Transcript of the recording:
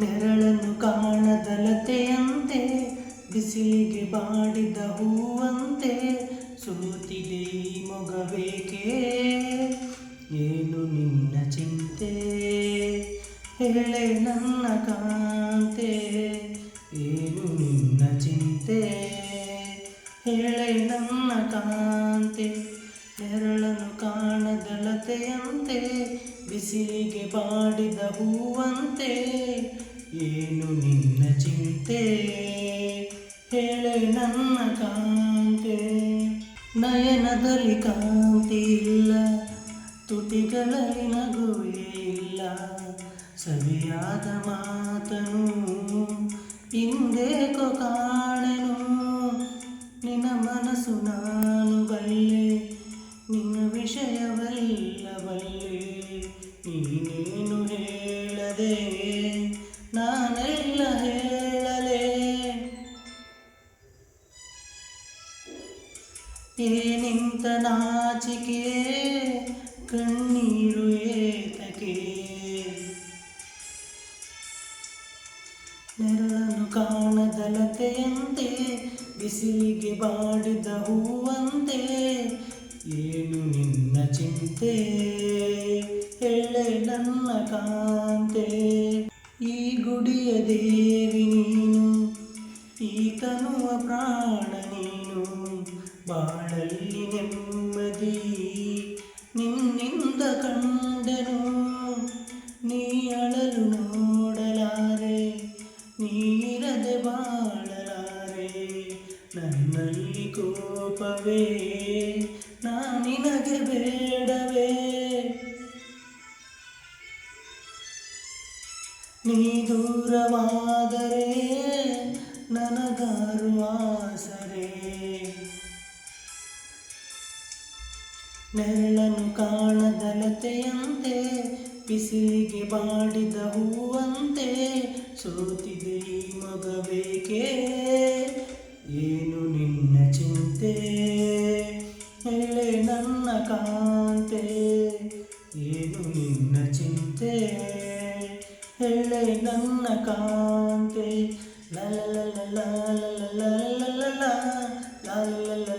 ನೆರಳನ್ನು ಕಾಣದಲತೆಯಂತೆ ಬಿಸಿಲಿಗೆ ಬಾಡಿದ ಹೂವಂತೆ ಸೋತಿದೆ ಈ ಮೊಗಬೇಕೆ ಏನು ನಿನ್ನ ಚಿಂತೆ ಹೇಳೆ ನನ್ನ ಕಾಂತೆ ಏನು ನಿನ್ನ ಚಿಂತೆ ಹೇಳೆ ನನ್ನ ಕಾಂತೆ ನೆರಳನ್ನು ಕಾಣದಲತೆಯಂತೆ ಬಿಸಿಲಿಗೆ ಬಾಡಿದ ಹೂವಂತೆ ಏನು ನಿನ್ನ ಚಿಂತೆ ಹೇಳೆ ನನ್ನ ಕಾಂತೆ ನಯನದಲ್ಲಿ ಕಾಂತಿ ಇಲ್ಲ ತುಟಿಗಳಲ್ಲಿ ನಗುವೇ ಇಲ್ಲ ಸವಿಯಾದ ಮಾತನು ಇಂದೇಕೋ ಕಾಣೆನು ನಿನ್ನ ಮನಸ್ಸು ನಾನು ಬಲ್ಲೆ ನಿನ್ನ ವಿಷಯವಲ್ಲ ಬಲ್ಲೆ ನೀನೇನು ಹೇಳದೆ ನಾನೆಲ್ಲ ಹೇಳಲೆ ಏನಿಂತ ನಾಚಿಕೆ ಕಣ್ಣೀರು ಏತಕೆ ನೆರಳನ್ನು ಕಾಣದಲತೆಯಂತೆ ಬಿಸಿಲಿಗೆ ಬಾಡಿದ ಹೂವಂತೆ ಏನು ನಿನ್ನ ಚಿಂತೆ ಹೇಳೆ ನನ್ನ ಕಾಂತೆ ಈ ಗುಡಿಯ ದೇವಿ ನೀನು ಈ ತನುವ ಪ್ರಾಣ ನೀನು ಬಾಳಲ್ಲಿ ನೆಮ್ಮದಿ ನಿನ್ನಿಂದ ಕಂಡೆನು ನೀ ಅಳಲು ನೋಡಲಾರೆ ನೀರದೆ ಬಾಳಲಾರೆ ನನ್ನಲ್ಲಿ ಕೋಪವೇ ನಿನಗೆ ಬೇಡವೇ ನೀ ದೂರವಾದರೆ ನನಗಾರು ಆಸರೆ ನೆರಳನ್ನು ಕಾಣದಲತೆಯಂತೆ ಬಿಸಿಲಿಗೆ ಬಾಡಿದ ಹೂವಂತೆ ಸೋತಿದೆ ಈ ಮಗಬೇಕೆ ಏನು ನಿನ್ನ ಚಿಂತೆ ಹೇಳೆ ನನ್ನ ಕಾಂತೆ ಏನು ನಿನ್ನ ಚಿಂತೆ ಹೇಳೆ ನನ್ನ ಕಾಂತೆ ಲ ಲ ಲ ಲ ಲ ಲ ಲ ಲ ಲ ಲ ಲ ಲ ಲ ಲ